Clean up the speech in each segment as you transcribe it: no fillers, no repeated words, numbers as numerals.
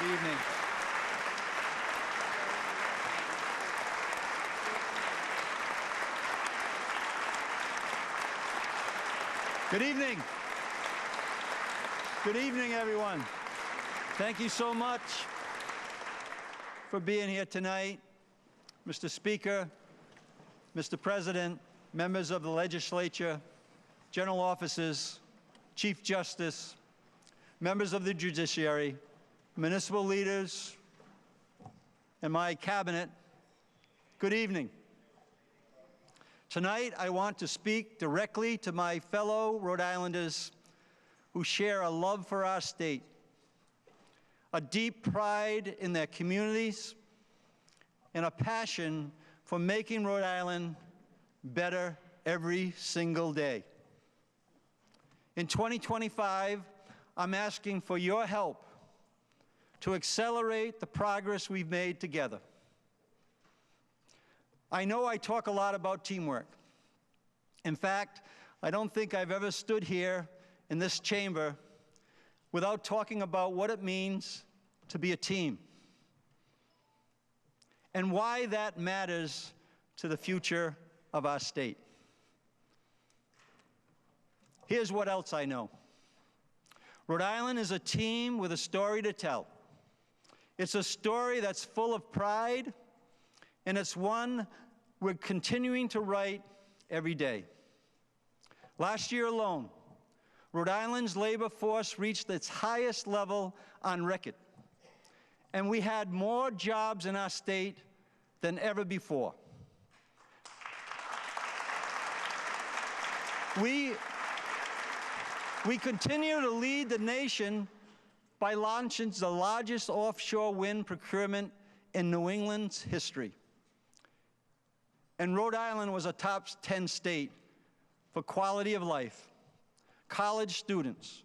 Good evening. Good evening. Good evening, everyone. Thank you so much for being here tonight. Mr. Speaker, Mr. President, members of the legislature, general officers, Chief Justice, members of the judiciary, municipal leaders, and my cabinet, good evening. Tonight, I want to speak directly to my fellow Rhode Islanders who share a love for our state, a deep pride in their communities, and a passion for making Rhode Island better every single day. In 2025, I'm asking for your help to accelerate the progress we've made together. I know I talk a lot about teamwork. In fact, I don't think I've ever stood here in this chamber without talking about what it means to be a team and why that matters to the future of our state. Here's what else I know. Rhode Island is a team with a story to tell. It's a story that's full of pride, and it's one we're continuing to write every day. Last year alone, Rhode Island's labor force reached its highest level on record, and we had more jobs in our state than ever before. We continue to lead the nation by launching the largest offshore wind procurement in New England's history. And Rhode Island was a top 10 state for quality of life, college students,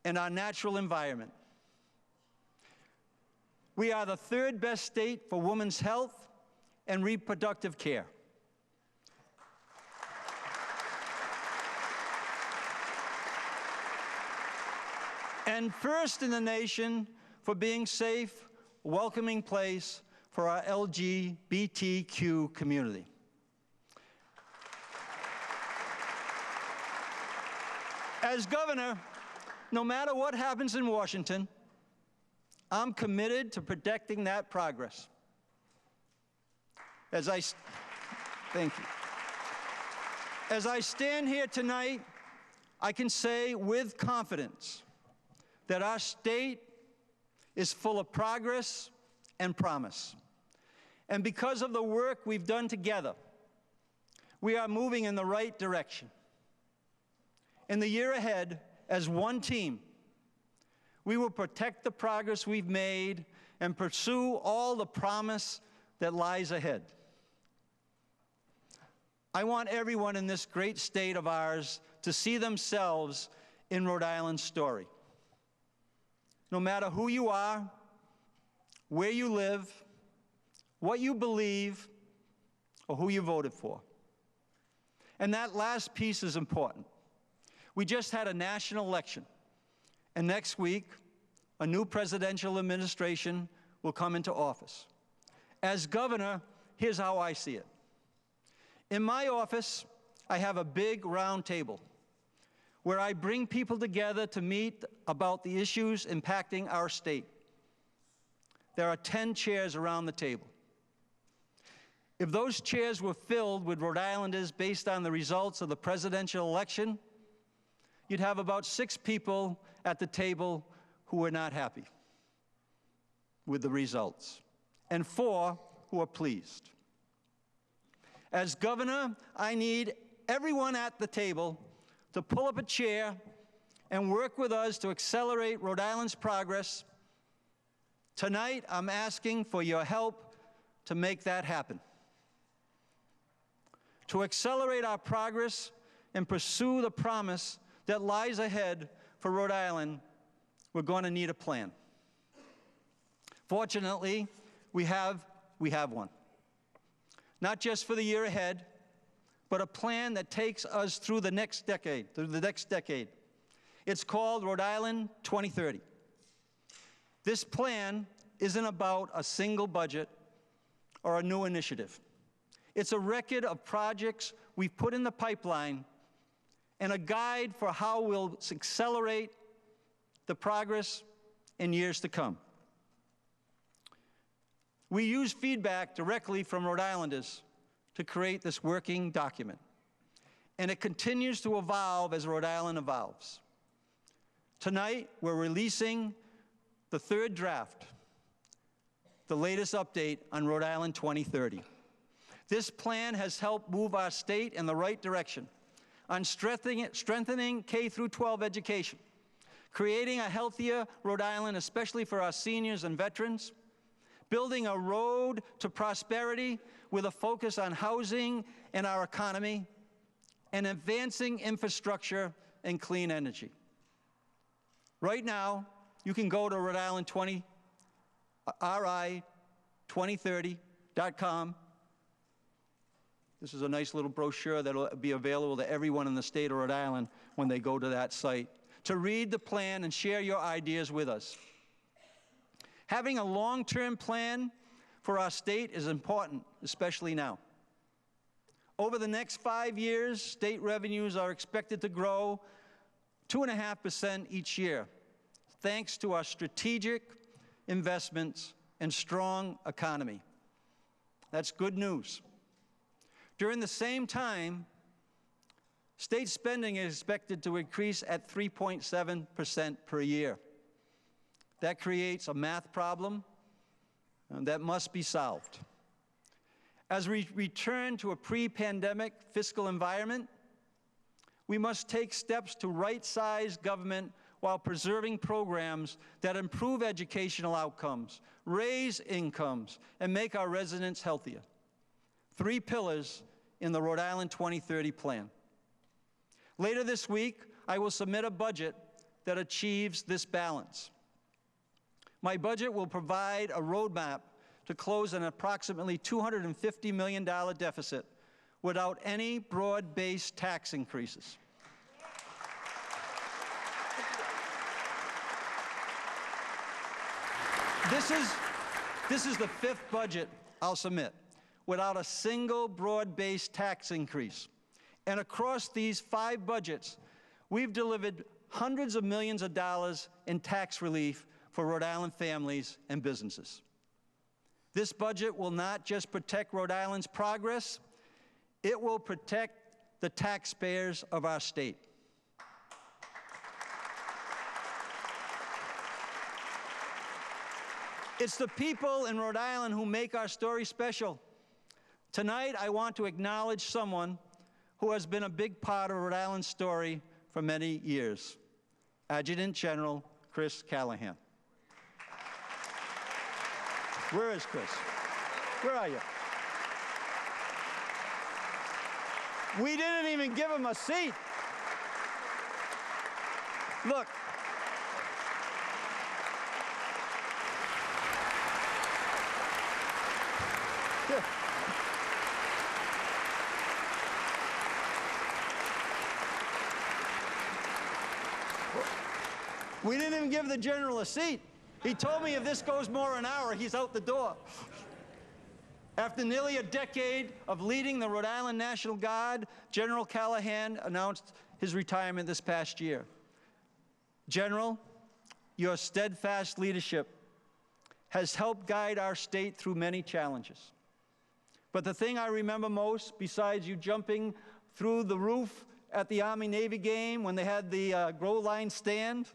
and our natural environment. We are the third best state for women's health and reproductive care. And first in the nation for being safe, welcoming place for our LGBTQ community. As governor, no matter what happens in Washington, I'm committed to protecting that progress. Thank you. As I stand here tonight, I can say with confidence that our state is full of progress and promise. And because of the work we've done together, we are moving in the right direction. In the year ahead, as one team, we will protect the progress we've made and pursue all the promise that lies ahead. I want everyone in this great state of ours to see themselves in Rhode Island's story. No matter who you are, where you live, what you believe, or who you voted for. And that last piece is important. We just had a national election, and next week, a new presidential administration will come into office. As governor, here's how I see it. In my office, I have a big round table where I bring people together to meet about the issues impacting our state. There are 10 chairs around the table. If those chairs were filled with Rhode Islanders based on the results of the presidential election, you'd have about 6 people at the table who were not happy with the results, and 4 who are pleased. As governor, I need everyone at the table to pull up a chair and work with us to accelerate Rhode Island's progress. Tonight, I'm asking for your help to make that happen. To accelerate our progress and pursue the promise that lies ahead for Rhode Island, we're going to need a plan. Fortunately, we have one. Not just for the year ahead, but a plan that takes us through the next decade, It's called Rhode Island 2030. This plan isn't about a single budget or a new initiative. It's a record of projects we've put in the pipeline and a guide for how we'll accelerate the progress in years to come. We use feedback directly from Rhode Islanders to create this working document, and it continues to evolve as Rhode Island evolves. Tonight, we're releasing the third draft, the latest update on Rhode Island 2030. This plan has helped move our state in the right direction on strengthening K-12 education, creating a healthier Rhode Island, especially for our seniors and veterans, building a road to prosperity with a focus on housing and our economy, and advancing infrastructure and clean energy. Right now, you can go to RI2030.com. This is a nice little brochure that will be available to everyone in the state of Rhode Island when they go to that site, to read the plan and share your ideas with us. Having a long-term plan for our state is important, especially now. Over the next 5 years, state revenues are expected to grow 2.5% each year, thanks to our strategic investments and strong economy. That's good news. During the same time, state spending is expected to increase at 3.7% per year. That creates a math problem that must be solved. As we return to a pre-pandemic fiscal environment, we must take steps to right-size government while preserving programs that improve educational outcomes, raise incomes, and make our residents healthier. 3 pillars in the Rhode Island 2030 plan. Later this week, I will submit a budget that achieves this balance. My budget will provide a roadmap to close an approximately $250 million deficit without any broad-based tax increases. This is the 5th budget I'll submit without a single broad-based tax increase. And across these 5 budgets, we've delivered hundreds of millions of dollars in tax relief for Rhode Island families and businesses. This budget will not just protect Rhode Island's progress, it will protect the taxpayers of our state. It's the people in Rhode Island who make our story special. Tonight, I want to acknowledge someone who has been a big part of Rhode Island's story for many years, Adjutant General Chris Callahan. Where is Chris? Where are you? We didn't even give him a seat. Look. Here. We didn't even give the general a seat. He told me if this goes more an hour, he's out the door. After nearly a decade of leading the Rhode Island National Guard, General Callahan announced his retirement this past year. General, your steadfast leadership has helped guide our state through many challenges. But the thing I remember most, besides you jumping through the roof at the Army-Navy game when they had the grow line stand,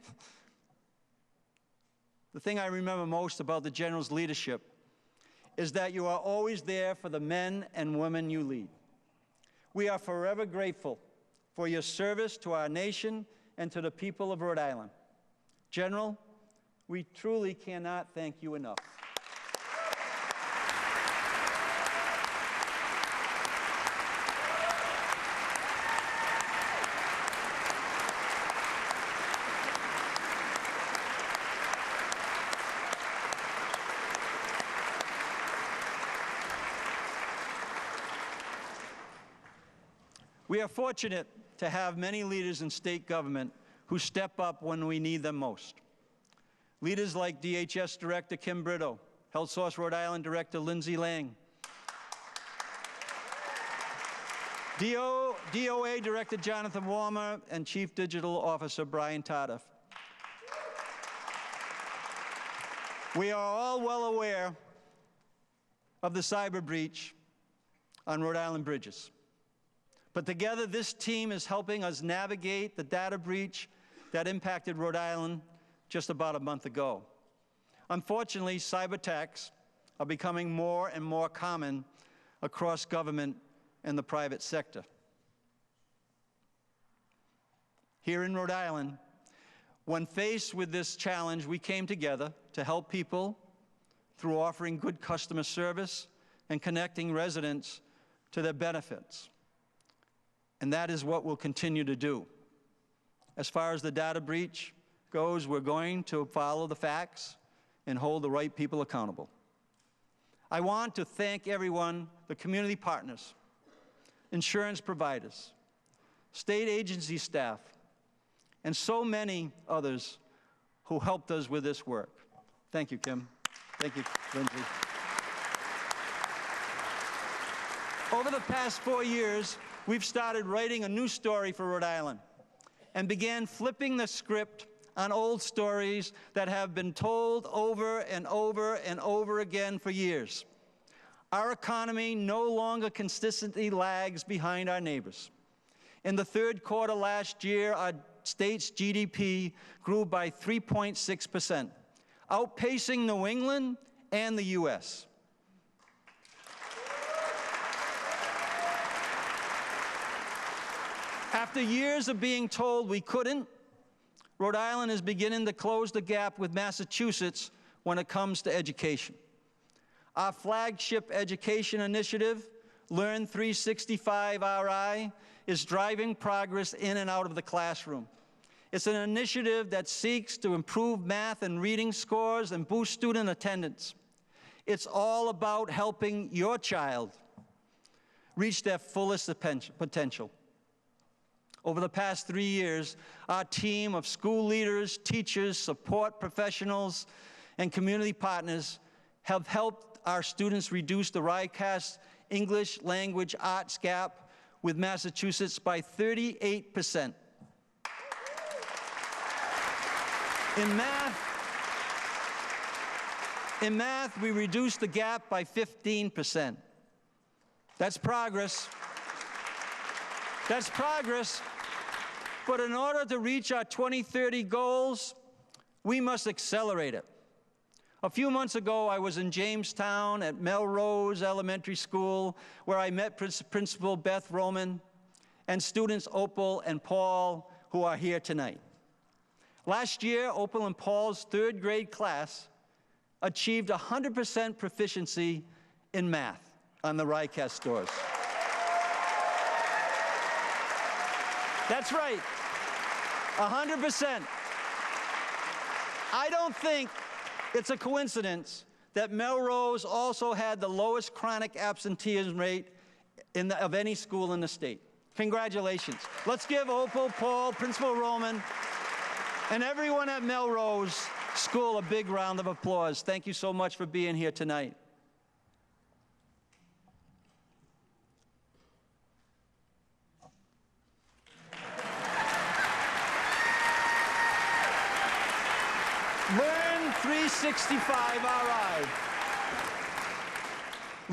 the thing I remember most about the General's leadership is that you are always there for the men and women you lead. We are forever grateful for your service to our nation and to the people of Rhode Island. General, we truly cannot thank you enough. We are fortunate to have many leaders in state government who step up when we need them most. Leaders like DHS Director Kim Brito, Health Source Rhode Island Director Lindsay Lang, DOA Director Jonathan Warmer, and Chief Digital Officer Brian Tardif. We are all well aware of the cyber breach on Rhode Island bridges. But together, this team is helping us navigate the data breach that impacted Rhode Island just about a month ago. Unfortunately, cyber attacks are becoming more and more common across government and the private sector. Here in Rhode Island, when faced with this challenge, we came together to help people through offering good customer service and connecting residents to their benefits. And that is what we'll continue to do. As far as the data breach goes, we're going to follow the facts and hold the right people accountable. I want to thank everyone, the community partners, insurance providers, state agency staff, and so many others who helped us with this work. Thank you, Kim. Thank you, Lindsay. Over the past 4 years, we've started writing a new story for Rhode Island and began flipping the script on old stories that have been told over and over and over again for years. Our economy no longer consistently lags behind our neighbors. In the third quarter last year, our state's GDP grew by 3.6%, outpacing New England and the U.S. After years of being told we couldn't, Rhode Island is beginning to close the gap with Massachusetts when it comes to education. Our flagship education initiative, Learn 365 RI, is driving progress in and out of the classroom. It's an initiative that seeks to improve math and reading scores and boost student attendance. It's all about helping your child reach their fullest potential. Over the past 3 years, our team of school leaders, teachers, support professionals, and community partners have helped our students reduce the RICAS English language arts gap with Massachusetts by 38%. In math, we reduced the gap by 15%. That's progress. That's progress. But in order to reach our 2030 goals, we must accelerate it. A few months ago, I was in Jamestown at Melrose Elementary School, where I met Principal Beth Roman and students Opal and Paul, who are here tonight. Last year, Opal and Paul's third grade class achieved 100% proficiency in math on the RICAS scores. That's right, 100%. I don't think it's a coincidence that Melrose also had the lowest chronic absenteeism rate of any school in the state. Congratulations. Let's give Opal, Paul, Principal Roman, and everyone at Melrose School a big round of applause. Thank you so much for being here tonight. Learn 365 RI.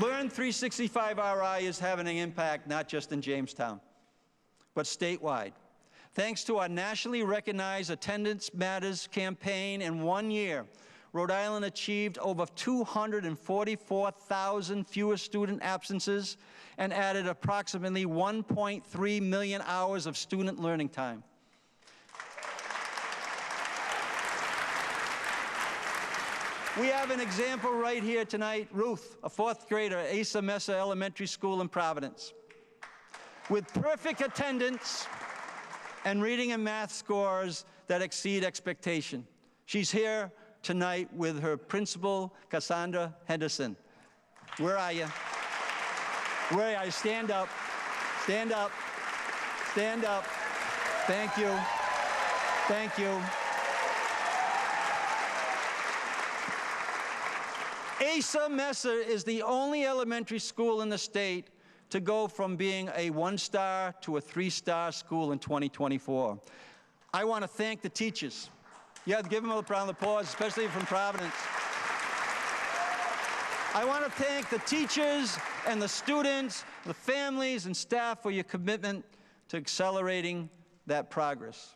Learn 365 RI is having an impact not just in Jamestown, but statewide. Thanks to our nationally recognized Attendance Matters campaign, in 1 year, Rhode Island achieved over 244,000 fewer student absences and added approximately 1.3 million hours of student learning time. We have an example right here tonight. Ruth, a fourth grader at Asa Mesa Elementary School in Providence, with perfect attendance and reading and math scores that exceed expectation. She's here tonight with her principal, Cassandra Henderson. Where are you? Where are you? Stand up. Stand up. Stand up. Thank you. Thank you. Asa Messer is the only elementary school in the state to go from being a 1-star to a 3-star school in 2024. I want to thank the teachers. Yeah, give them a round of applause, especially from Providence. I want to thank the teachers and the students, the families and staff for your commitment to accelerating that progress.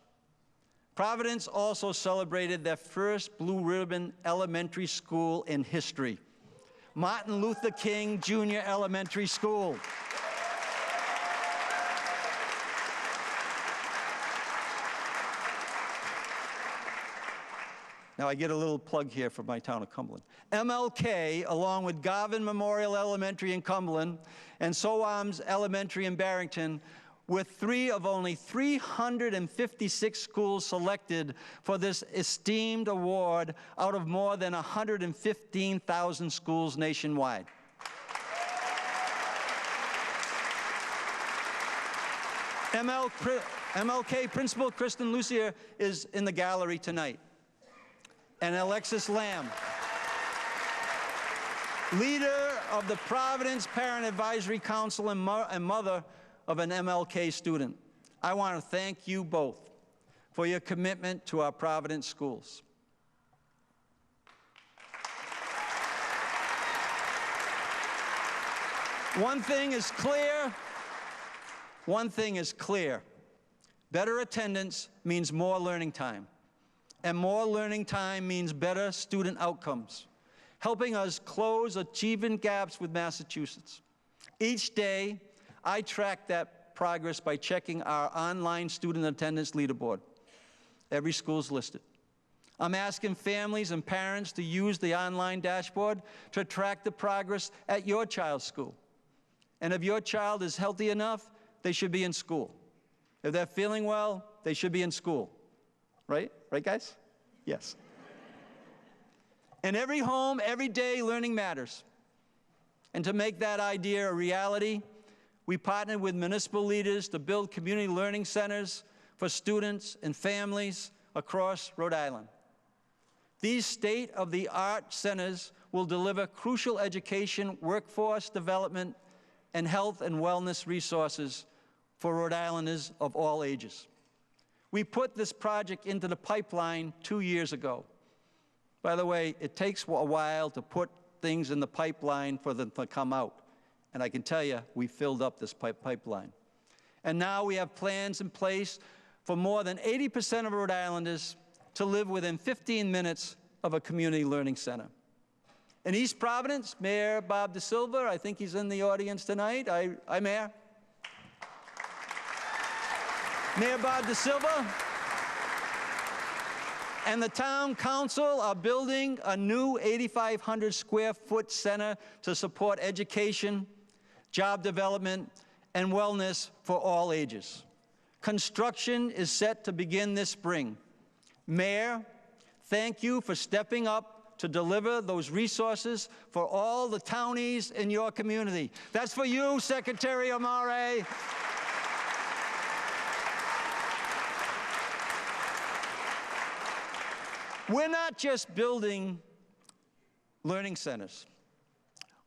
Providence also celebrated their first Blue Ribbon Elementary School in history, Martin Luther King Jr. Elementary School. Now I get a little plug here for my town of Cumberland. MLK, along with Garvin Memorial Elementary in Cumberland and Soams Elementary in Barrington, were 3 of only 356 schools selected for this esteemed award out of more than 115,000 schools nationwide. MLK Principal Kristen Lucier is in the gallery tonight. And Alexis Lamb, leader of the Providence Parent Advisory Council and mother of an MLK student. I want to thank you both for your commitment to our Providence schools. One thing is clear. Better attendance means more learning time. And more learning time means better student outcomes, helping us close achievement gaps with Massachusetts. Each day, I track that progress by checking our online student attendance leaderboard. Every school's listed. I'm asking families and parents to use the online dashboard to track the progress at your child's school. And if your child is healthy enough, they should be in school. If they're feeling well, they should be in school. Right? Right, guys? Yes. In every home, every day, learning matters. And to make that idea a reality, we partnered with municipal leaders to build community learning centers for students and families across Rhode Island. These state-of-the-art centers will deliver crucial education, workforce development, and health and wellness resources for Rhode Islanders of all ages. We put this project into the pipeline 2 years ago. By the way, it takes a while to put things in the pipeline for them to come out. And I can tell you, we filled up this pipeline. And now we have plans in place for more than 80% of Rhode Islanders to live within 15 minutes of a community learning center. In East Providence, Mayor Bob DeSilva, I think he's in the audience tonight. Hi, Mayor. Mayor Bob DeSilva and the town council are building a new 8,500 square foot center to support education, job development, and wellness for all ages. Construction is set to begin this spring. Mayor, thank you for stepping up to deliver those resources for all the townies in your community. That's for you, Secretary Amare. We're not just building learning centers.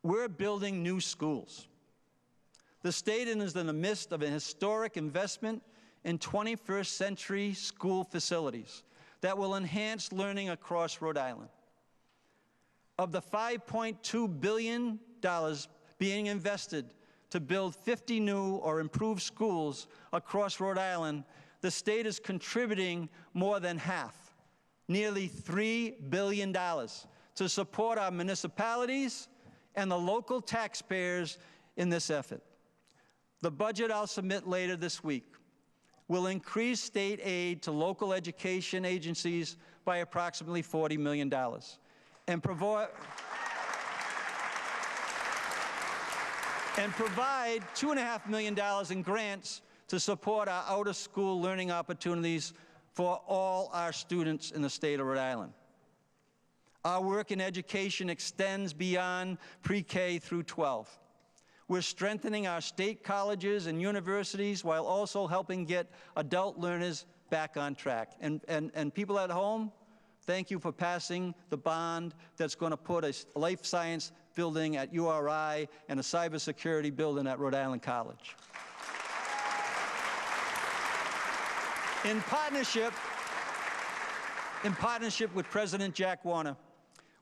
We're building new schools. The state is in the midst of a historic investment in 21st century school facilities that will enhance learning across Rhode Island. Of the $5.2 billion being invested to build 50 new or improved schools across Rhode Island, the state is contributing more than half, nearly $3 billion, to support our municipalities and the local taxpayers in this effort. The budget I'll submit later this week will increase state aid to local education agencies by approximately $40 million and provide $2.5 million in grants to support our out-of-school learning opportunities for all our students in the state of Rhode Island. Our work in education extends beyond pre-K through 12. We're strengthening our state colleges and universities while also helping get adult learners back on track. And people at home, Thank you for passing the bond that's going to put a life science building at URI and a cybersecurity building at Rhode Island College. In partnership with President Jack Warner,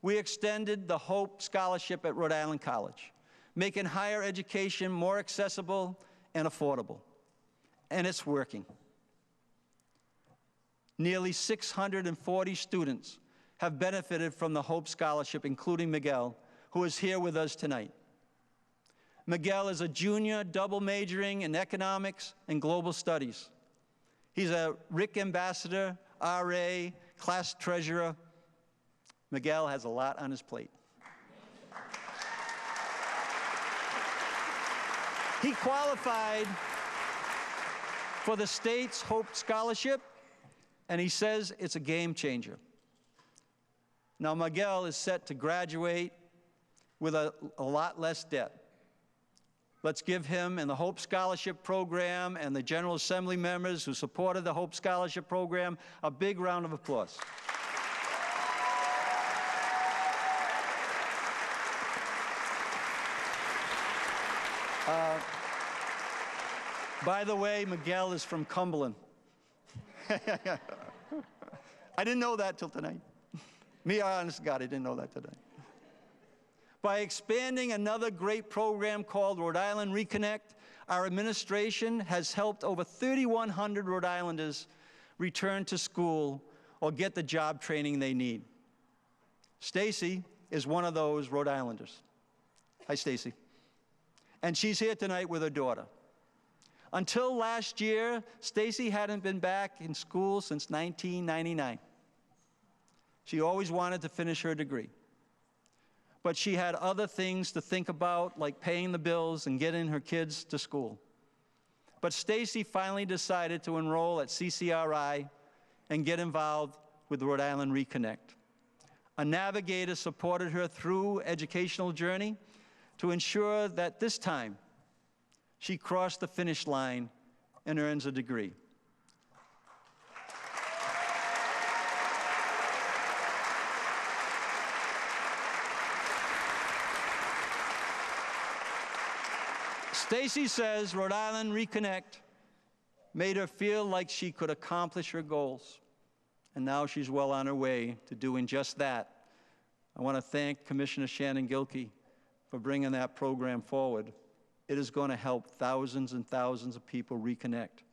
we extended the Hope Scholarship at Rhode Island College, making higher education more accessible and affordable. And it's working. Nearly 640 students have benefited from the Hope Scholarship, including Miguel, who is here with us tonight. Miguel is a junior double majoring in economics and global studies. He's a RIC ambassador, RA, class treasurer. Miguel has a lot on his plate. He qualified for the state's Hope Scholarship, and he says it's a game changer. Now, Miguel is set to graduate with a lot less debt. Let's give him and the Hope Scholarship Program and the General Assembly members who supported the Hope Scholarship Program a big round of applause. By the way, Miguel is from Cumberland. I didn't know that till tonight. Me, honest to God, I didn't know that today. By expanding another great program called Rhode Island Reconnect, our administration has helped over 3,100 Rhode Islanders return to school or get the job training they need. Stacy is one of those Rhode Islanders. Hi, Stacy. And she's here tonight with her daughter. Until last year, Stacy hadn't been back in school since 1999. She always wanted to finish her degree. But she had other things to think about, like paying the bills and getting her kids to school. But Stacy finally decided to enroll at CCRI and get involved with Rhode Island Reconnect. A navigator supported her through educational journey to ensure that this time she crossed the finish line and earns a degree. Stacy says Rhode Island Reconnect made her feel like she could accomplish her goals, and now she's well on her way to doing just that. I want to thank Commissioner Shannon Gilkey for bringing that program forward. It is going to help thousands and thousands of people reconnect.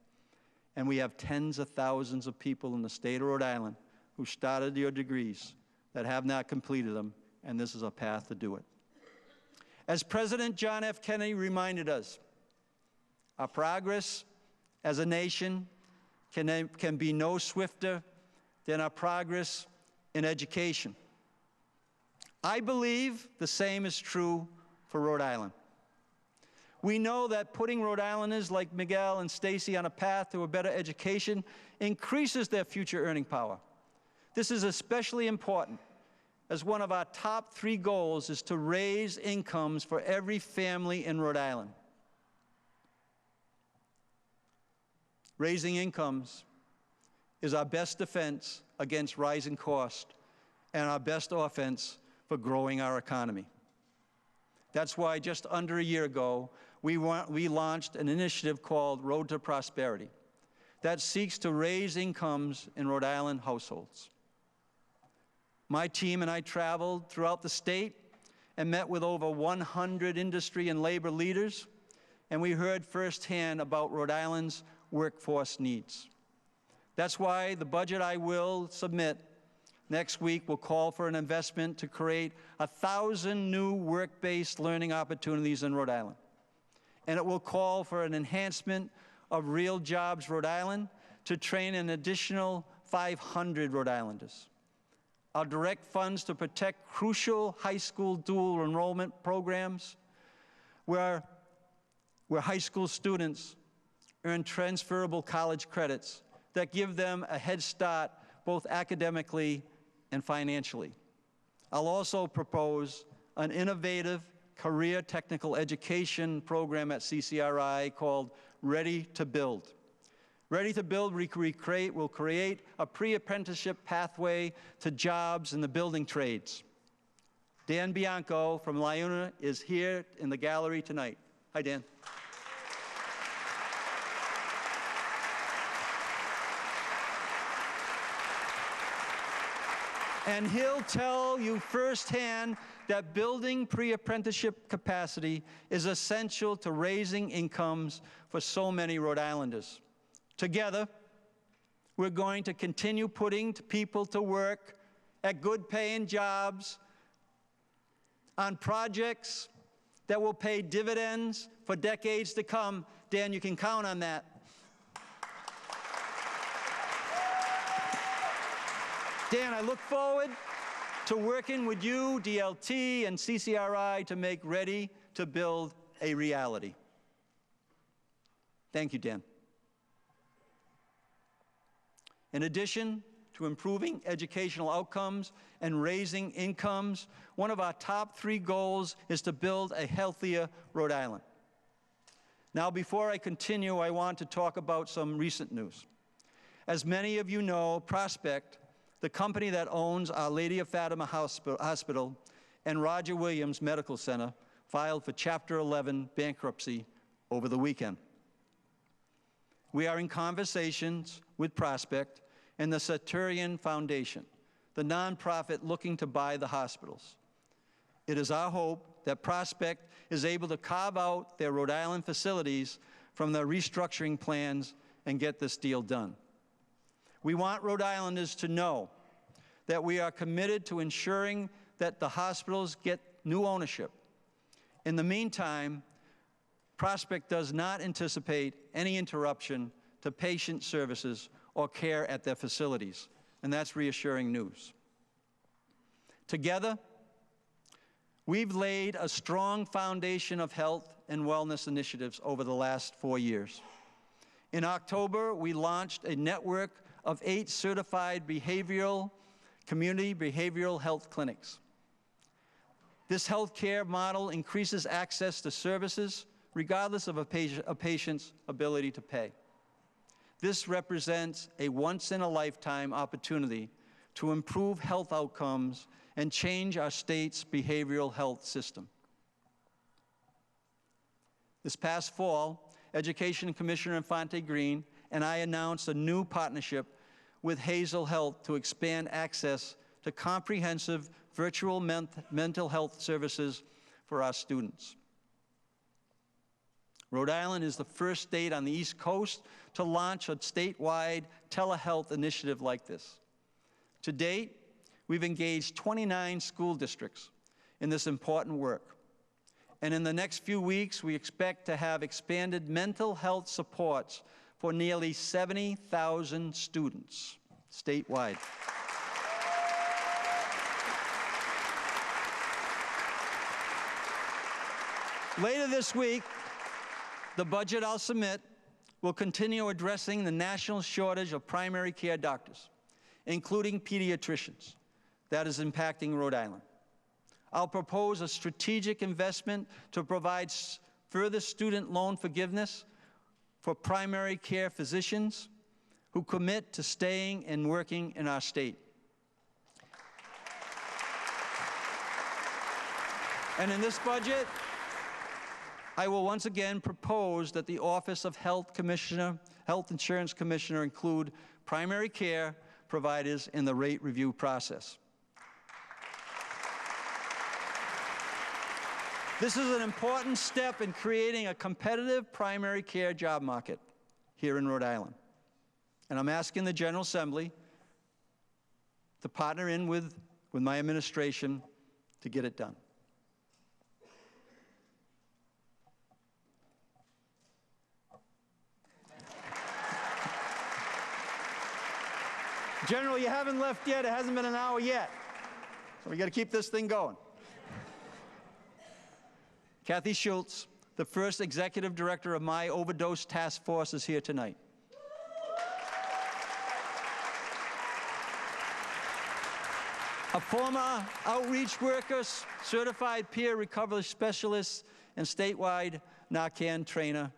And we have tens of thousands of people in the state of Rhode Island who started their degrees that have not completed them, and this is a path to do it. As President John F. Kennedy reminded us, our progress as a nation can be no swifter than our progress in education. I believe the same is true for Rhode Island. We know that putting Rhode Islanders like Miguel and Stacy on a path to a better education increases their future earning power. This is especially important as one of our top 3 goals is to raise incomes for every family in Rhode Island. Raising incomes is our best defense against rising costs and our best offense for growing our economy. That's why just under a year ago, we launched an initiative called Rhode to Prosperity that seeks to raise incomes in Rhode Island households. My team and I traveled throughout the state and met with over 100 industry and labor leaders, and we heard firsthand about Rhode Island's workforce needs. That's why the budget I will submit next week will call for an investment to create 1,000 new work-based learning opportunities in Rhode Island. And it will call for an enhancement of Real Jobs Rhode Island to train an additional 500 Rhode Islanders. I'll direct funds to protect crucial high school dual enrollment programs where high school students earn transferable college credits that give them a head start both academically and financially. I'll also propose an innovative career technical education program at CCRI called Ready to Build. Ready to Build will create a pre-apprenticeship pathway to jobs in the building trades. Dan Bianco from Liuna is here in the gallery tonight. Hi, Dan. And he'll tell you firsthand that building pre-apprenticeship capacity is essential to raising incomes for so many Rhode Islanders. Together, we're going to continue putting people to work at good-paying jobs on projects that will pay dividends for decades to come. Dan, you can count on that. Dan, I look forward to working with you, DLT, and CCRI to make Ready to Build a reality. Thank you, Dan. In addition to improving educational outcomes and raising incomes, one of our top 3 goals is to build a healthier Rhode Island. Now, before I continue, I want to talk about some recent news. As many of you know, Prospect, the company that owns Our Lady of Fatima Hospital and Roger Williams Medical Center, filed for Chapter 11 bankruptcy over the weekend. We are in conversations with Prospect and the Saturian Foundation, the nonprofit looking to buy the hospitals. It is our hope that Prospect is able to carve out their Rhode Island facilities from their restructuring plans and get this deal done. We want Rhode Islanders to know that we are committed to ensuring that the hospitals get new ownership. In the meantime, Prospect does not anticipate any interruption to patient services or care at their facilities, and that's reassuring news. Together, we've laid a strong foundation of health and wellness initiatives over the last 4 years. In October, we launched a network of 8 certified community behavioral health clinics. This healthcare model increases access to services regardless of a patient's ability to pay. This represents a once-in-a-lifetime opportunity to improve health outcomes and change our state's behavioral health system. This past fall, Education Commissioner Infante Green and I announced a new partnership with Hazel Health to expand access to comprehensive virtual mental health services for our students. Rhode Island is the first state on the East Coast to launch a statewide telehealth initiative like this. To date, we've engaged 29 school districts in this important work. And in the next few weeks, we expect to have expanded mental health supports for nearly 70,000 students statewide. Later this week, the budget I'll submit will continue addressing the national shortage of primary care doctors, including pediatricians, that is impacting Rhode Island. I'll propose a strategic investment to provide further student loan forgiveness for primary care physicians who commit to staying and working in our state. And in this budget, I will once again propose that the Office of Health Insurance Commissioner include primary care providers in the rate review process. This is an important step in creating a competitive primary care job market here in Rhode Island. And I'm asking the General Assembly to partner in with my administration to get it done. General, you haven't left yet. It hasn't been an hour yet. So we got to keep this thing going. Kathy Schultz, the first executive director of my overdose task force, is here tonight. A former outreach worker, certified peer recovery specialist, and statewide Narcan trainer,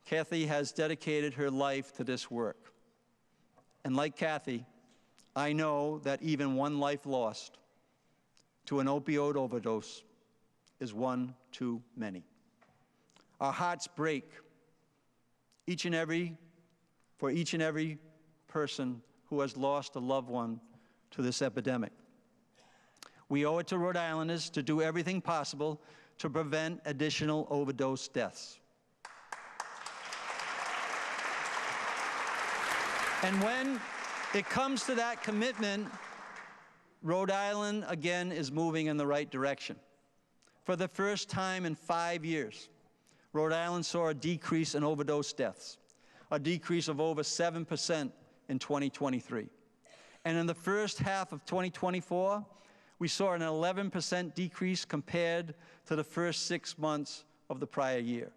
Kathy has dedicated her life to this work. And like Kathy, I know that even one life lost to an opioid overdose is one too many. Our hearts break for each and every person who has lost a loved one to this epidemic. We owe it to Rhode Islanders to do everything possible to prevent additional overdose deaths. And when it comes to that commitment, Rhode Island, again, is moving in the right direction. For the first time in 5 years, Rhode Island saw a decrease in overdose deaths, a decrease of over 7% in 2023. And in the first half of 2024, we saw an 11% decrease compared to the first 6 months of the prior year.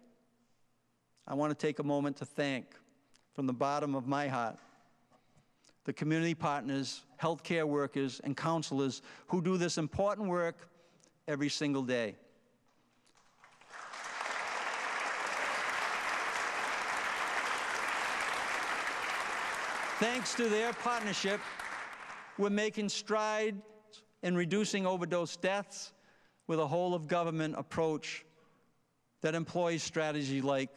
I want to take a moment to thank, from the bottom of my heart, the community partners, healthcare workers, and counselors who do this important work every single day. Thanks to their partnership, we're making strides in reducing overdose deaths with a whole-of-government approach that employs strategies like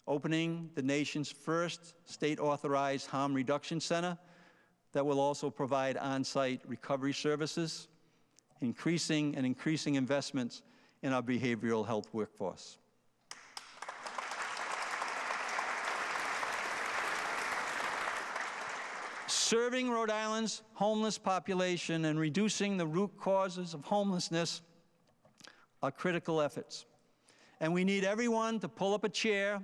opening the nation's first state-authorized harm reduction center that will also provide on-site recovery services, increasing investments in our behavioral health workforce. Serving Rhode Island's homeless population and reducing the root causes of homelessness are critical efforts. And we need everyone to pull up a chair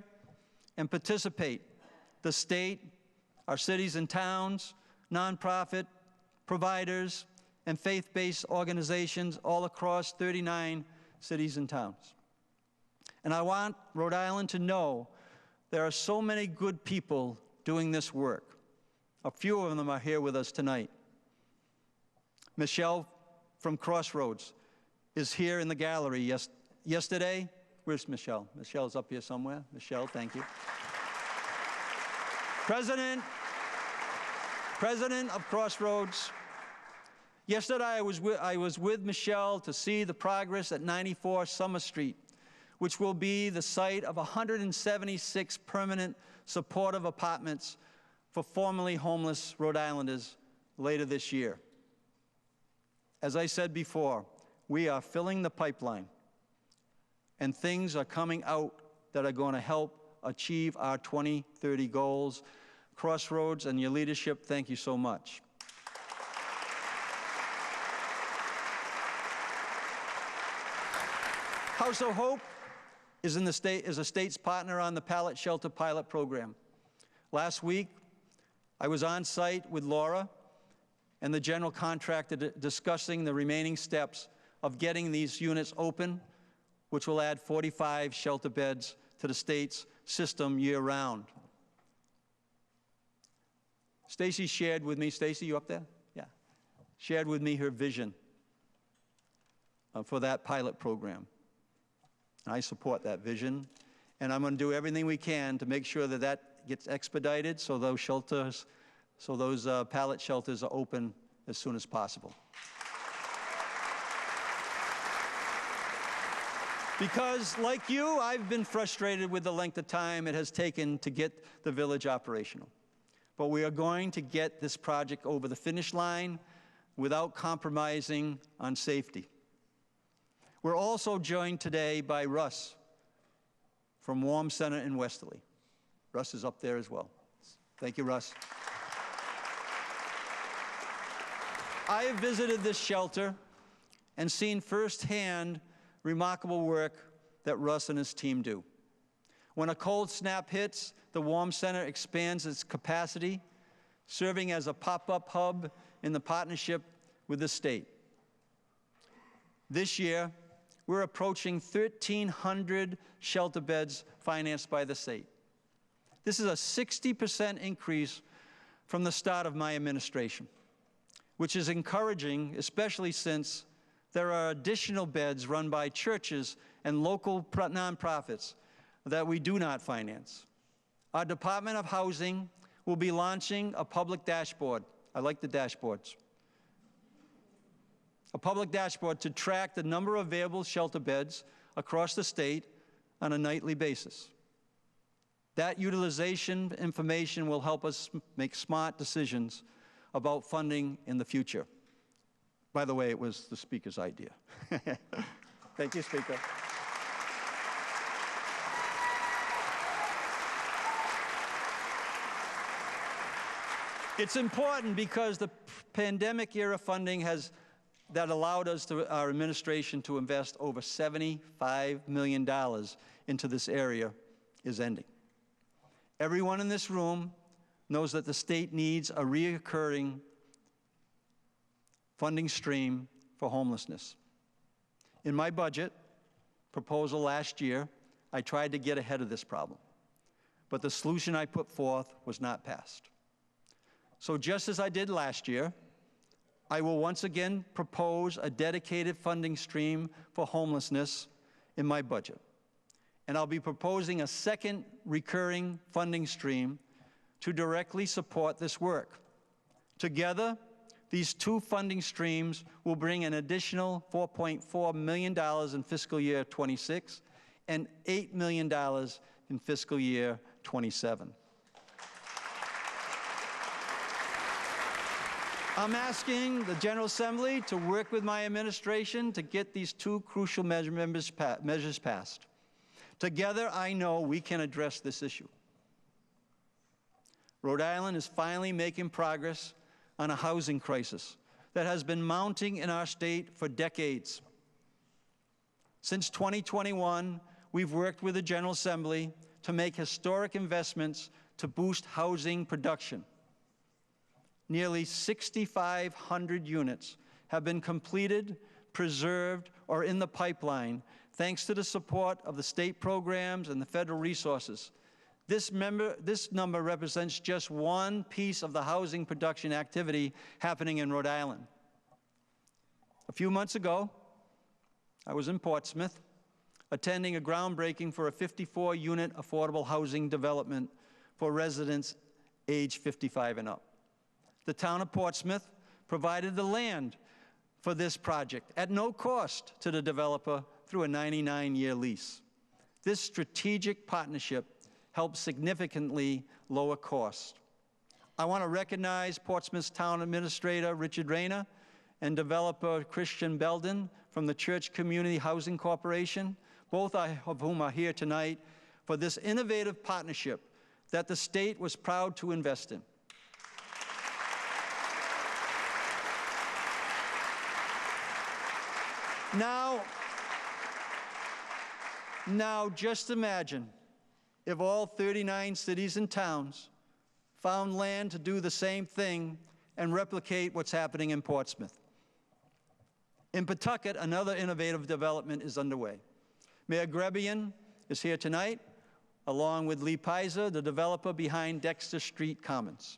and participate. The state, our cities and towns, nonprofit providers, and faith-based organizations all across 39 cities and towns. And I want Rhode Island to know there are so many good people doing this work. A few of them are here with us tonight. Michelle from Crossroads is here in the gallery. Yesterday, where's Michelle? Michelle's up here somewhere. Michelle, thank you. President of Crossroads. Yesterday, I was with Michelle to see the progress at 94 Summer Street, which will be the site of 176 permanent supportive apartments for formerly homeless Rhode Islanders later this year. As I said before, we are filling the pipeline, and things are coming out that are going to help achieve our 2030 goals. Crossroads and your leadership, thank you so much. House of Hope is a state's partner on the Pallet Shelter Pilot Program. Last week, I was on site with Laura and the general contractor discussing the remaining steps of getting these units open, which will add 45 shelter beds to the state's system year-round. Stacy shared with me, Stacy, you up there? Yeah. Shared with me her vision for that pilot program. I support that vision, and I'm going to do everything we can to make sure that that gets expedited so those pallet shelters are open as soon as possible. Because, like you, I've been frustrated with the length of time it has taken to get the village operational. But we are going to get this project over the finish line without compromising on safety. We're also joined today by Russ from Warm Center in Westerly. Russ is up there as well. Thank you, Russ. I have visited this shelter and seen firsthand remarkable work that Russ and his team do. When a cold snap hits, the Warm Center expands its capacity, serving as a pop-up hub in the partnership with the state. This year, we're approaching 1,300 shelter beds financed by the state. This is a 60% increase from the start of my administration, which is encouraging, especially since there are additional beds run by churches and local nonprofits that we do not finance. Our Department of Housing will be launching a public dashboard. I like the dashboards. A public dashboard to track the number of available shelter beds across the state on a nightly basis. That utilization information will help us make smart decisions about funding in the future. By the way, it was the Speaker's idea. Thank you, Speaker. It's important because the pandemic-era funding that allowed our administration to invest over $75 million into this area is ending. Everyone in this room knows that the state needs a recurring funding stream for homelessness. In my budget proposal last year, I tried to get ahead of this problem, but the solution I put forth was not passed. So just as I did last year, I will once again propose a dedicated funding stream for homelessness in my budget. And I'll be proposing a second recurring funding stream to directly support this work. Together, these two funding streams will bring an additional $4.4 million in fiscal year 26 and $8 million in fiscal year 27. I'm asking the General Assembly to work with my administration to get these two crucial measures passed. Together, I know we can address this issue. Rhode Island is finally making progress on a housing crisis that has been mounting in our state for decades. Since 2021, we've worked with the General Assembly to make historic investments to boost housing production. Nearly 6,500 units have been completed, preserved, or in the pipeline, thanks to the support of the state programs and the federal resources. This number represents just one piece of the housing production activity happening in Rhode Island. A few months ago, I was in Portsmouth, attending a groundbreaking for a 54-unit affordable housing development for residents age 55 and up. The town of Portsmouth provided the land for this project at no cost to the developer through a 99-year lease. This strategic partnership helps significantly lower costs. I want to recognize Portsmouth's town administrator, Richard Rayner, and developer Christian Belden from the Church Community Housing Corporation, both of whom are here tonight, for this innovative partnership that the state was proud to invest in. Now, just imagine if all 39 cities and towns found land to do the same thing and replicate what's happening in Portsmouth. In Pawtucket, another innovative development is underway. Mayor Grebian is here tonight, along with Lee Pizer, the developer behind Dexter Street Commons.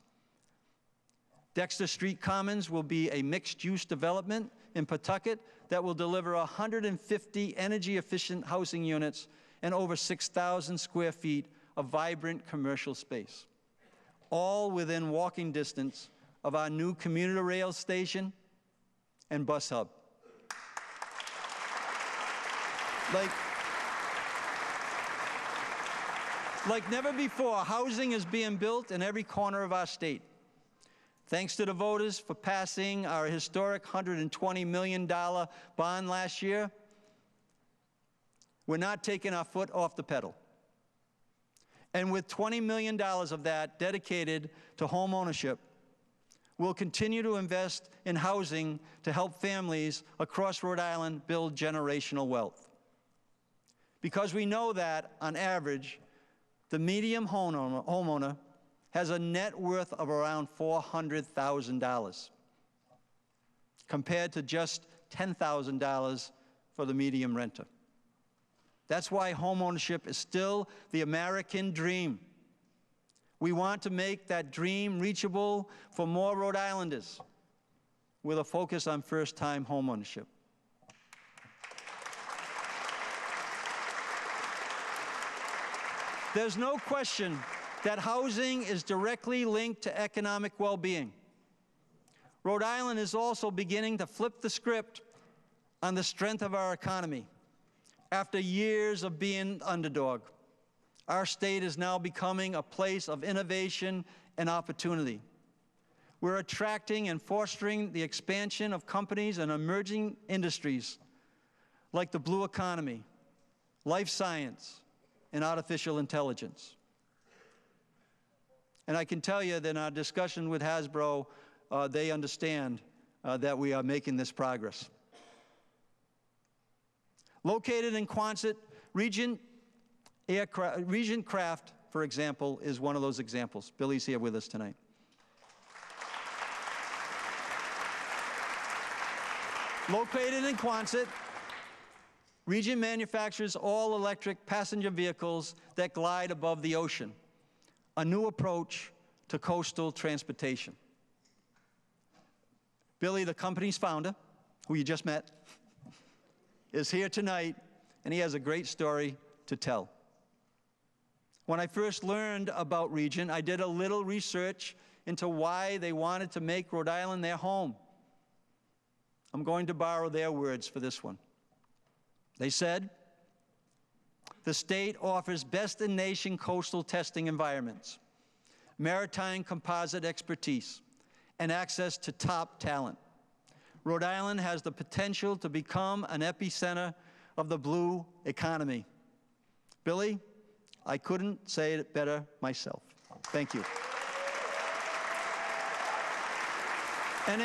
Dexter Street Commons will be a mixed-use development in Pawtucket that will deliver 150 energy-efficient housing units and over 6,000 square feet of vibrant commercial space, all within walking distance of our new commuter rail station and bus hub. Like never before, housing is being built in every corner of our state. Thanks to the voters for passing our historic $120 million bond last year, we're not taking our foot off the pedal. And with $20 million of that dedicated to home ownership, we'll continue to invest in housing to help families across Rhode Island build generational wealth. Because we know that, on average, the median homeowner has a net worth of around $400,000, compared to just $10,000 for the median renter. That's why homeownership is still the American dream. We want to make that dream reachable for more Rhode Islanders, with a focus on first-time homeownership. There's no question that housing is directly linked to economic well-being. Rhode Island is also beginning to flip the script on the strength of our economy. After years of being underdog, our state is now becoming a place of innovation and opportunity. We're attracting and fostering the expansion of companies and emerging industries like the blue economy, life science, and artificial intelligence. And I can tell you that in our discussion with Hasbro, they understand that we are making this progress. Located in Quonset, Regent Craft, for example, is one of those examples. Billy's here with us tonight. Located in Quonset, Regent manufactures all-electric passenger vehicles that glide above the ocean, a new approach to coastal transportation. Billy, the company's founder, who you just met, is here tonight, and he has a great story to tell. When I first learned about Regent, I did a little research into why they wanted to make Rhode Island their home. I'm going to borrow their words for this one. They said, the state offers best-in-nation coastal testing environments, maritime composite expertise, and access to top talent. Rhode Island has the potential to become an epicenter of the blue economy. Billy, I couldn't say it better myself. Thank you. And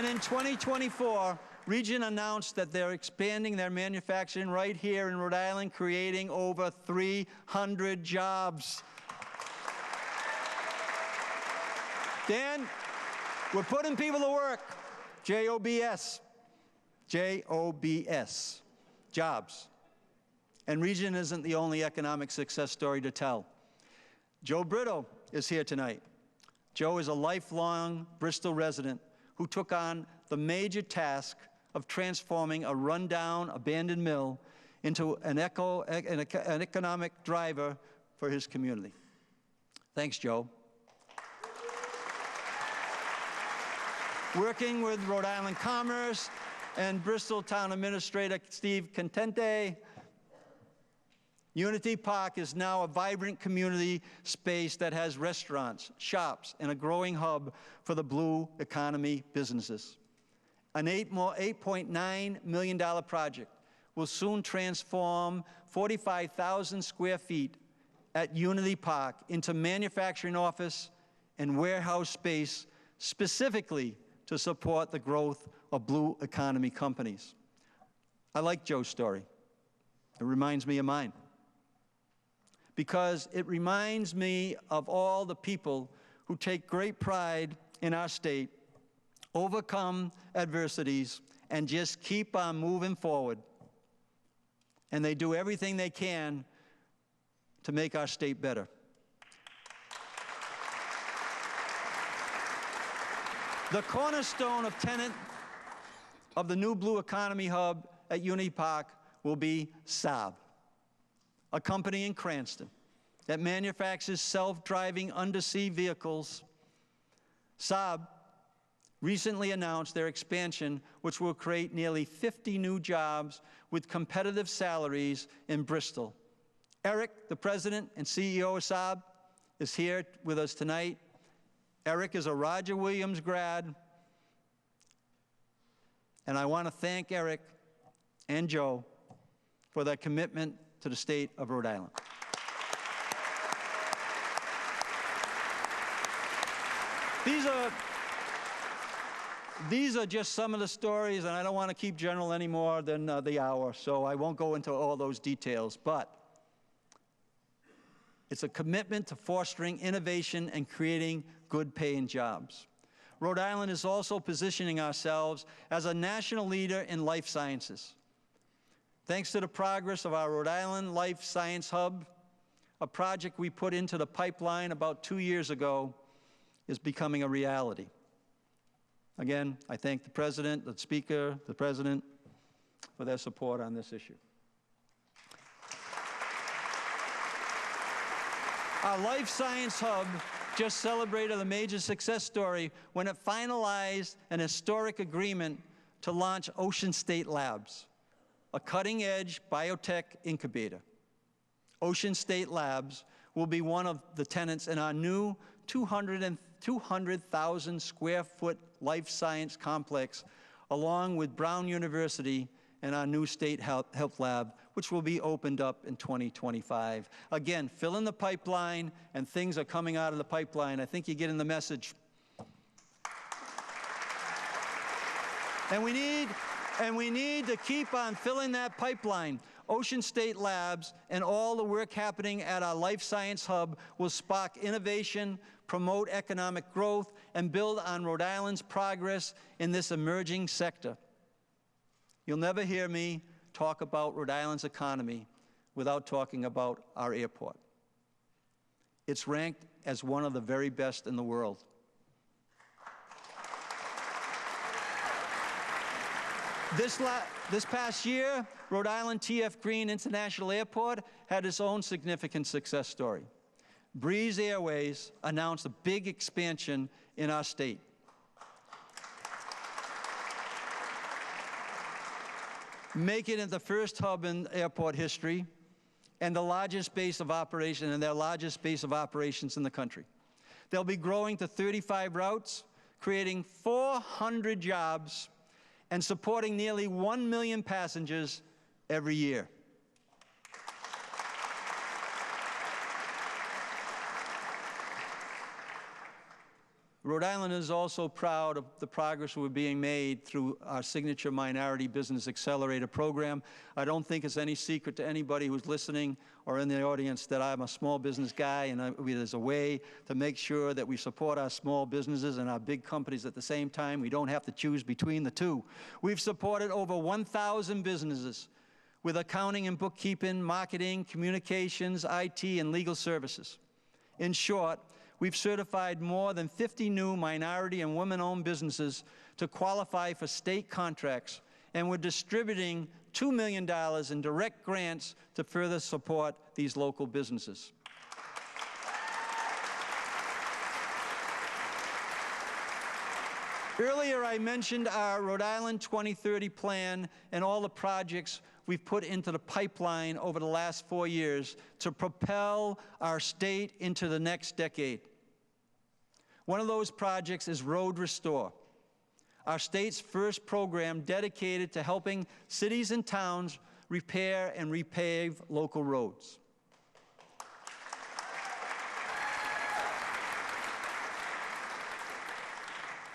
in 2024, Regent announced that they're expanding their manufacturing right here in Rhode Island, creating over 300 jobs. Dan, we're putting people to work. J-O-B-S. J-O-B-S. Jobs. And Regent isn't the only economic success story to tell. Joe Brito is here tonight. Joe is a lifelong Bristol resident who took on the major task of transforming a rundown, abandoned mill into an economic driver for his community. Thanks, Joe. Working with Rhode Island Commerce and Bristol Town Administrator Steve Contente, Unity Park is now a vibrant community space that has restaurants, shops, and a growing hub for the blue economy businesses. An $8.9 million project will soon transform 45,000 square feet at Unity Park into manufacturing office and warehouse space specifically to support the growth of blue economy companies. I like Joe's story. It reminds me of mine, because it reminds me of all the people who take great pride in our state, overcome adversities, and just keep on moving forward. And they do everything they can to make our state better. The cornerstone of tenant of the new Blue Economy Hub at Unity Park will be Saab, a company in Cranston that manufactures self-driving undersea vehicles. Saab recently announced their expansion, which will create nearly 50 new jobs with competitive salaries in Bristol. Eric, the president and CEO of Saab, is here with us tonight. Eric is a Roger Williams grad, and I want to thank Eric and Joe for their commitment to the state of Rhode Island. These are just some of the stories, and I don't want to keep general any more than the hour, so I won't go into all those details, but it's a commitment to fostering innovation and creating good-paying jobs. Rhode Island is also positioning ourselves as a national leader in life sciences. Thanks to the progress of our Rhode Island Life Science Hub, a project we put into the pipeline about 2 years ago is becoming a reality. Again, I thank the President, the Speaker, the President for their support on this issue. Our Life Science Hub just celebrated a major success story when it finalized an historic agreement to launch Ocean State Labs, a cutting-edge biotech incubator. Ocean State Labs will be one of the tenants in our new 200,000 square foot life science complex, along with Brown University and our new state health lab, which will be opened up in 2025. Again, fill in the pipeline, and things are coming out of the pipeline. I think you're getting the message. And we need to keep on filling that pipeline. Ocean State Labs and all the work happening at our Life Science Hub will spark innovation, promote economic growth, and build on Rhode Island's progress in this emerging sector. You'll never hear me talk about Rhode Island's economy without talking about our airport. It's ranked as one of the very best in the world. This past year, Rhode Island T.F. Green International Airport had its own significant success story. Breeze Airways announced a big expansion in our state. Making it the first hub in airport history and the largest base of operation, and their largest base of operations in the country. They'll be growing to 35 routes, creating 400 jobs, and supporting nearly 1 million passengers every year. Rhode Island is also proud of the progress we're being made through our signature Minority Business Accelerator program. I don't think it's any secret to anybody who's listening or in the audience that I'm a small business guy, and there's a way to make sure that we support our small businesses and our big companies at the same time. We don't have to choose between the two. We've supported over 1,000 businesses with accounting and bookkeeping, marketing, communications, IT, and legal services. In short, we've certified more than 50 new minority and women-owned businesses to qualify for state contracts, and we're distributing $2 million in direct grants to further support these local businesses. Earlier, I mentioned our Rhode Island 2030 plan and all the projects we've put into the pipeline over the last 4 years to propel our state into the next decade. One of those projects is Rhode Restore, our state's first program dedicated to helping cities and towns repair and repave local roads.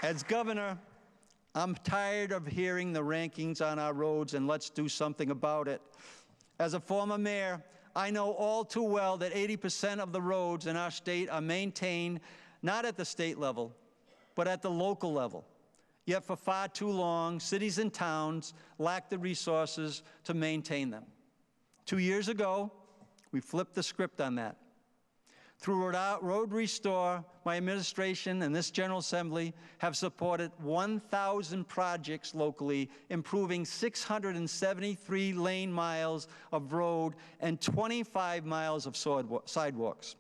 As governor, I'm tired of hearing the rankings on our roads and let's do something about it. As a former mayor, I know all too well that 80% of the roads in our state are maintained not at the state level, but at the local level. Yet for far too long, cities and towns lack the resources to maintain them. 2 years ago, we flipped the script on that. Through Rhode Restore, my administration and this General Assembly have supported 1,000 projects locally, improving 673 lane miles of road and 25 miles of sidewalks.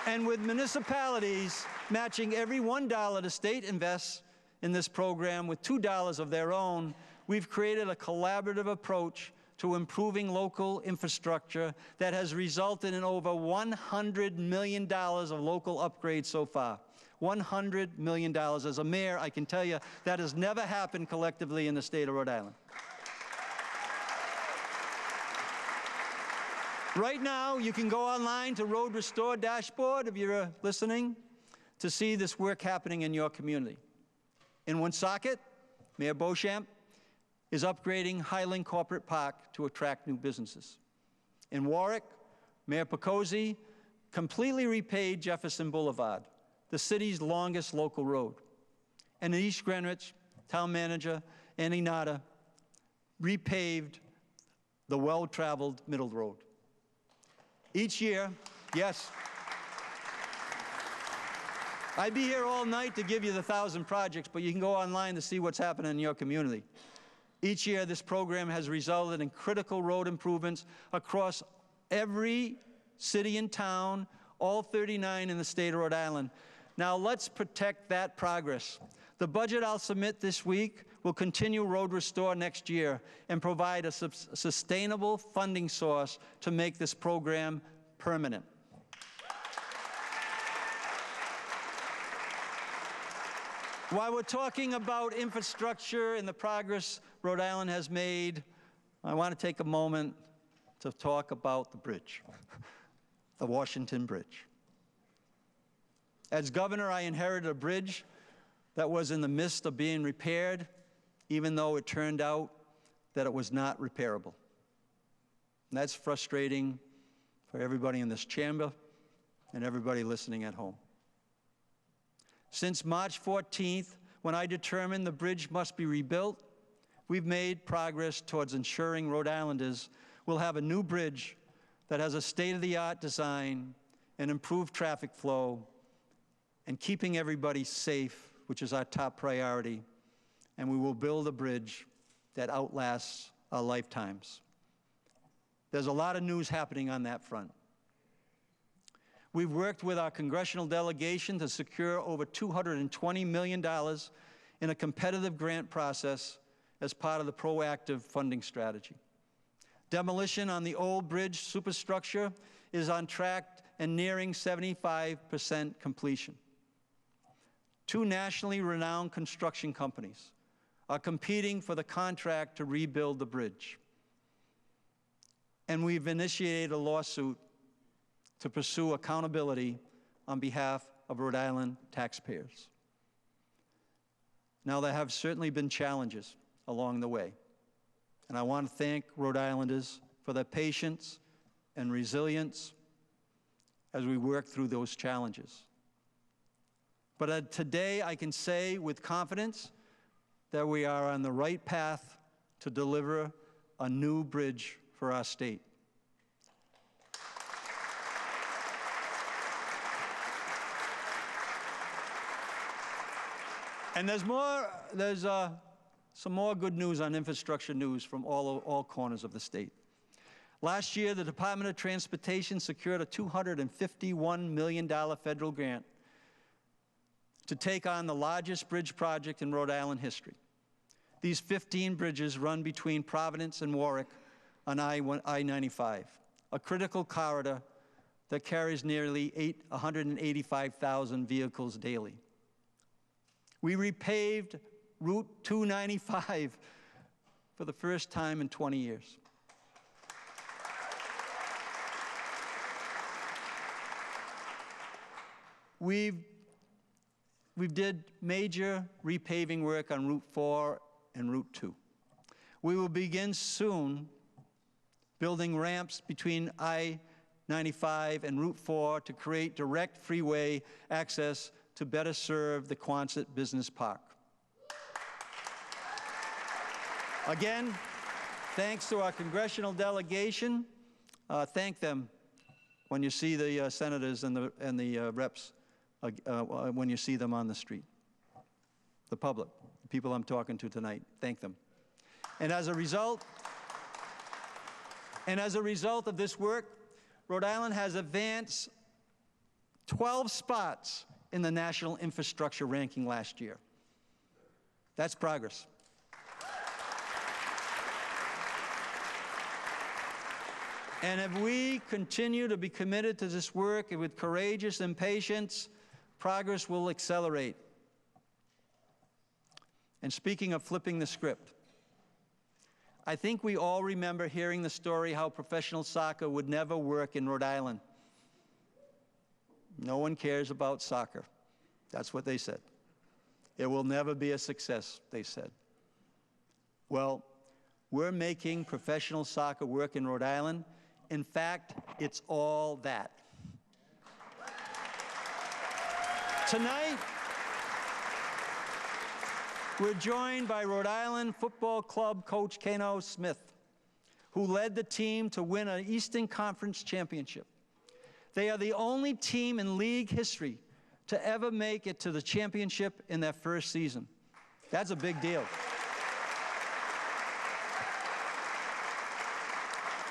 And with municipalities matching every $1 the state invests in this program with $2 of their own, we've created a collaborative approach to improving local infrastructure that has resulted in over $100 million of local upgrades so far. $100 million. As a mayor, I can tell you that has never happened collectively in the state of Rhode Island. Right now, you can go online to Rhode Restore dashboard, if you're listening, to see this work happening in your community. In Woonsocket, Mayor Beauchamp is upgrading Highland Corporate Park to attract new businesses. In Warwick, Mayor Picozzi completely repaved Jefferson Boulevard, the city's longest local road. And in East Greenwich, Town Manager Annie Nada repaved the well-traveled Middle Road. Each year, yes, I'd be here all night to give you the 1,000 projects, but you can go online to see what's happening in your community. Each year, this program has resulted in critical road improvements across every city and town, all 39 in the state of Rhode Island. Now let's protect that progress. The budget I'll submit this week will continue Road Restore next year and provide a sustainable funding source to make this program permanent. While we're talking about infrastructure and the progress Rhode Island has made, I want to take a moment to talk about the bridge, the Washington Bridge. As governor, I inherited a bridge that was in the midst of being repaired, even though it turned out that it was not repairable. And that's frustrating for everybody in this chamber and everybody listening at home. Since March 14th, when I determined the bridge must be rebuilt, we've made progress towards ensuring Rhode Islanders will have a new bridge that has a state-of-the-art design and improved traffic flow and keeping everybody safe, which is our top priority, and we will build a bridge that outlasts our lifetimes. There's a lot of news happening on that front. We've worked with our congressional delegation to secure over $220 million in a competitive grant process as part of the proactive funding strategy. Demolition on the old bridge superstructure is on track and nearing 75% completion. Two nationally renowned construction companies are competing for the contract to rebuild the bridge. And we've initiated a lawsuit to pursue accountability on behalf of Rhode Island taxpayers. Now, there have certainly been challenges along the way, and I want to thank Rhode Islanders for their patience and resilience as we work through those challenges. But today, I can say with confidence that we are on the right path to deliver a new bridge for our state. And there's some more good news on infrastructure news from all corners of the state. Last year, the Department of Transportation secured a $251 million federal grant to take on the largest bridge project in Rhode Island history. These 15 bridges run between Providence and Warwick on I-95, a critical corridor that carries nearly 185,000 vehicles daily. We repaved Route 295 for the first time in 20 years. We did major repaving work on Route 4 and Route 2. We will begin soon building ramps between I-95 and Route 4 to create direct freeway access to better serve the Quonset Business Park. Again, thanks to our congressional delegation. Thank them when you see the senators and the reps, when you see them on the street. The public, the people I'm talking to tonight, thank them. And as a result of this work, Rhode Island has advanced 12 spots in the National Infrastructure Ranking last year. That's progress. And if we continue to be committed to this work with courageous and patience, progress will accelerate. And speaking of flipping the script, I think we all remember hearing the story how professional soccer would never work in Rhode Island. No one cares about soccer. That's what they said. It will never be a success, they said. Well, we're making professional soccer work in Rhode Island. In fact, it's all that. Tonight, we're joined by Rhode Island Football Club coach Kano Smith, who led the team to win an Eastern Conference championship. They are the only team in league history to ever make it to the championship in their first season. That's a big deal.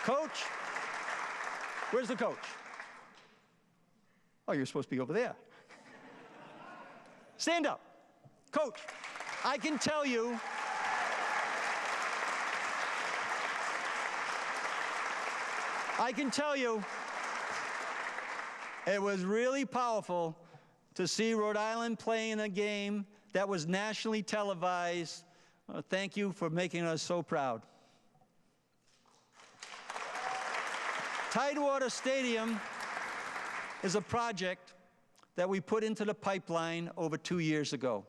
Coach? Where's the coach? Oh, you're supposed to be over there. Stand up. Coach, I can tell you, it was really powerful to see Rhode Island play in a game that was nationally televised. Thank you for making us so proud. Tidewater Stadium is a project that we put into the pipeline over 2 years ago.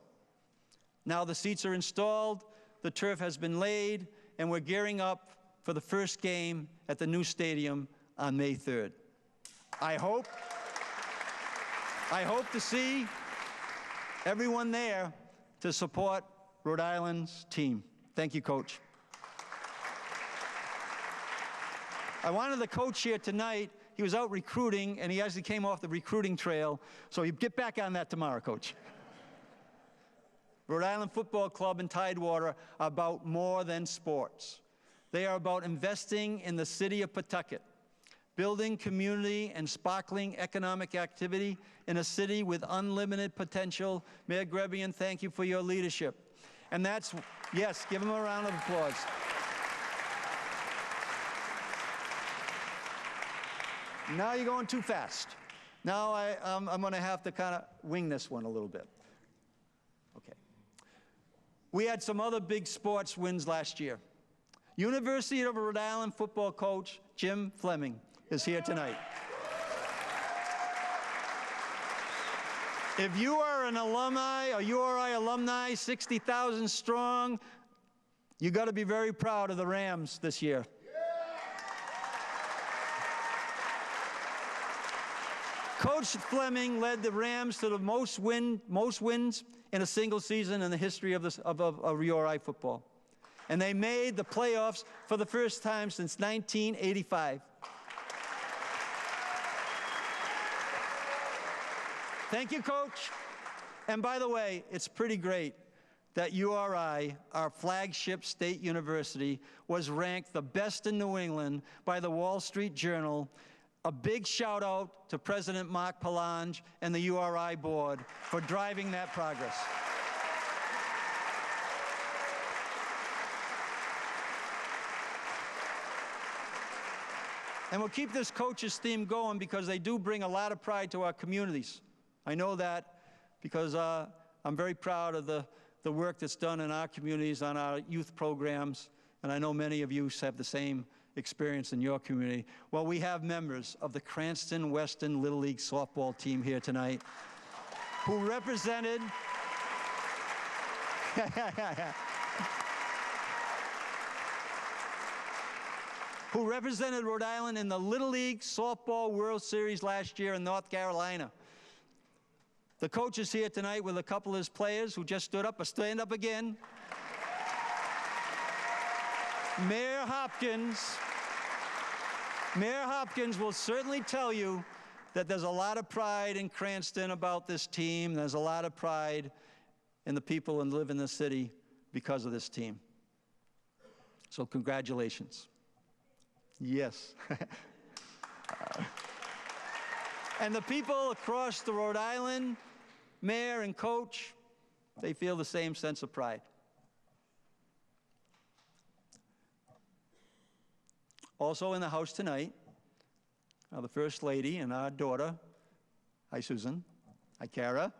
Now the seats are installed, the turf has been laid, and we're gearing up for the first game at the new stadium on May 3rd. I hope to see everyone there to support Rhode Island's team. Thank you, Coach. I wanted the coach here tonight. He was out recruiting, and he actually came off the recruiting trail, so you get back on that tomorrow, Coach. Rhode Island Football Club and Tidewater are about more than sports. They are about investing in the city of Pawtucket, building community and sparkling economic activity in a city with unlimited potential. Mayor Grebian, thank you for your leadership. And that's, yes, give him a round of applause. Now you're going too fast. Now I'm going to have to kind of wing this one a little bit. Okay. We had some other big sports wins last year. University of Rhode Island football coach Jim Fleming is here tonight. If you are an alumni, a URI alumni, 60,000 strong, you got to be very proud of the Rams this year. Coach Fleming led the Rams to the most wins in a single season in the history of URI football. And they made the playoffs for the first time since 1985. Thank you, Coach. And by the way, it's pretty great that URI, our flagship state university, was ranked the best in New England by the Wall Street Journal. A big shout out to President Mark Palange and the URI board for driving that progress. And we'll keep this coaches theme going because they do bring a lot of pride to our communities. I know that because I'm very proud of the work that's done in our communities on our youth programs, and I know many of you have the same experience in your community. Well, we have members of the Cranston Weston Little League softball team here tonight who represented Rhode Island in the Little League Softball World Series last year in North Carolina. The coach is here tonight with a couple of his players who just stood up, but stand up again. Mayor Hopkins will certainly tell you that there's a lot of pride in Cranston about this team. There's a lot of pride in the people who live in the city because of this team. So congratulations. Yes. And the people across the Rhode Island, mayor and coach, they feel the same sense of pride. Also in the house tonight, the First Lady and our daughter. Hi, Susan. Hi, Kara.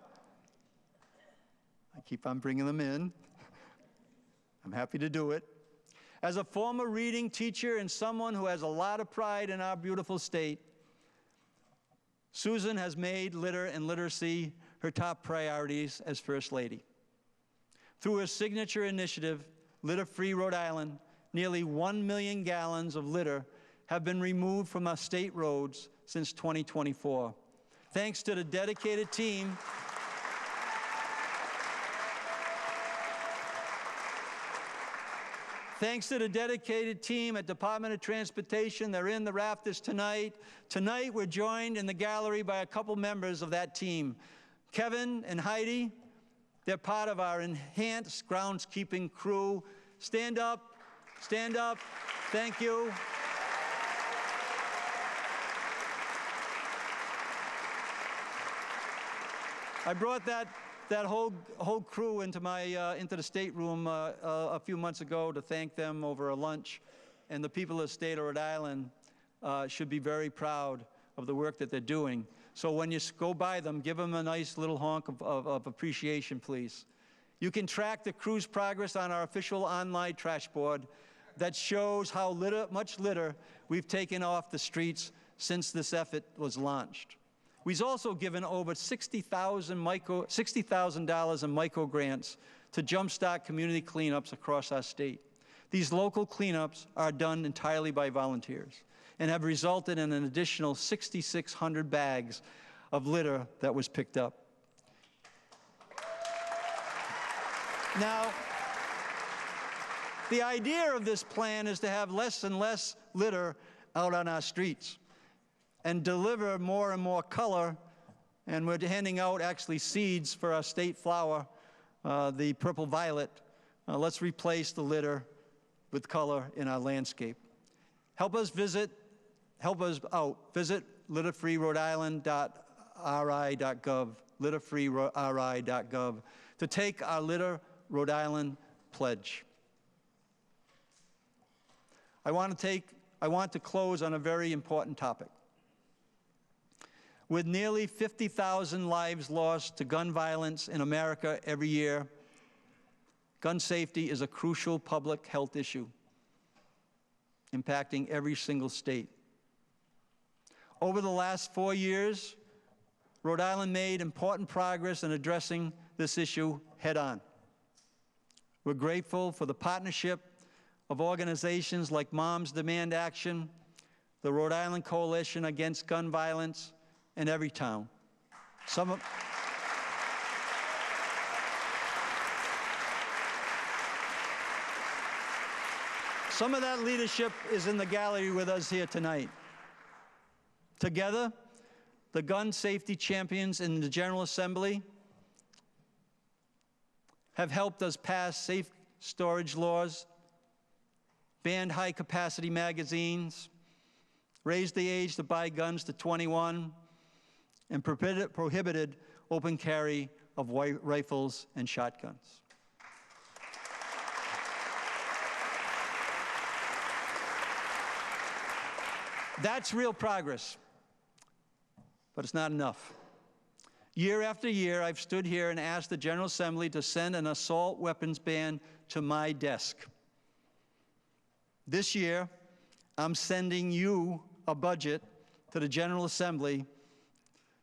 I keep on bringing them in. I'm happy to do it. As a former reading teacher and someone who has a lot of pride in our beautiful state, Susan has made litter and literacy her top priorities as First Lady. Through her signature initiative, Litter-Free Rhode Island, nearly 1 million gallons of litter have been removed from our state roads since 2024. Thanks to the dedicated team at Department of Transportation. They're in the rafters tonight. Tonight, we're joined in the gallery by a couple members of that team. Kevin and Heidi, they're part of our enhanced groundskeeping crew. Stand up. Stand up. Thank you. I brought that whole crew into the stateroom a few months ago to thank them over a lunch, and the people of the state of Rhode Island should be very proud of the work that they're doing. So when you go by them, give them a nice little honk of appreciation, please. You can track the crew's progress on our official online trash board that shows how much litter we've taken off the streets since this effort was launched. We've also given over $60,000 in micro grants to jumpstart community cleanups across our state. These local cleanups are done entirely by volunteers and have resulted in an additional 6,600 bags of litter that was picked up. Now, the idea of this plan is to have less and less litter out on our streets and deliver more and more color, and we're handing out actually seeds for our state flower, the purple violet. Let's replace the litter with color in our landscape. Help us out. Visit litterfreerhodeisland.ri.gov, litterfreeri.gov, to take our Litter Rhode Island pledge. I want to close on a very important topic. With nearly 50,000 lives lost to gun violence in America every year, gun safety is a crucial public health issue impacting every single state. Over the last 4 years, Rhode Island made important progress in addressing this issue head-on. We're grateful for the partnership of organizations like Moms Demand Action, the Rhode Island Coalition Against Gun Violence, and Everytown. Some of that leadership is in the gallery with us here tonight. Together, the gun safety champions in the General Assembly have helped us pass safe storage laws, banned high-capacity magazines, raised the age to buy guns to 21, and prohibited open carry of rifles and shotguns. That's real progress, but it's not enough. Year after year, I've stood here and asked the General Assembly to send an assault weapons ban to my desk. This year, I'm sending you a budget to the General Assembly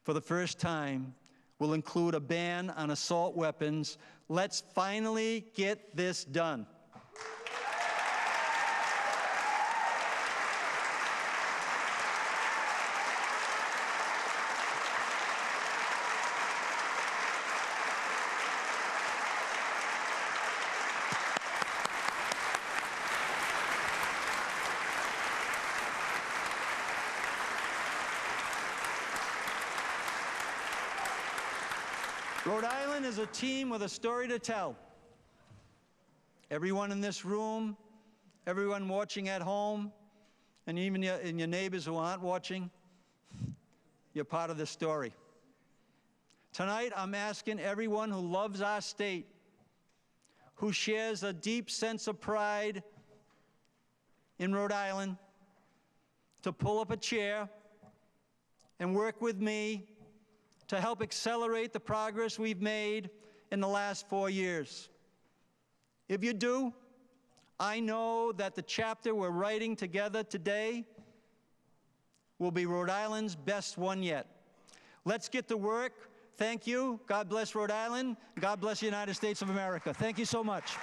for the first time will include a ban on assault weapons. Let's finally get this done. Rhode Island is a team with a story to tell. Everyone in this room, everyone watching at home, and even your neighbors who aren't watching, you're part of this story. Tonight, I'm asking everyone who loves our state, who shares a deep sense of pride in Rhode Island, to pull up a chair and work with me to help accelerate the progress we've made in the last 4 years. If you do, I know that the chapter we're writing together today will be Rhode Island's best one yet. Let's get to work. Thank you. God bless Rhode Island. God bless the United States of America. Thank you so much.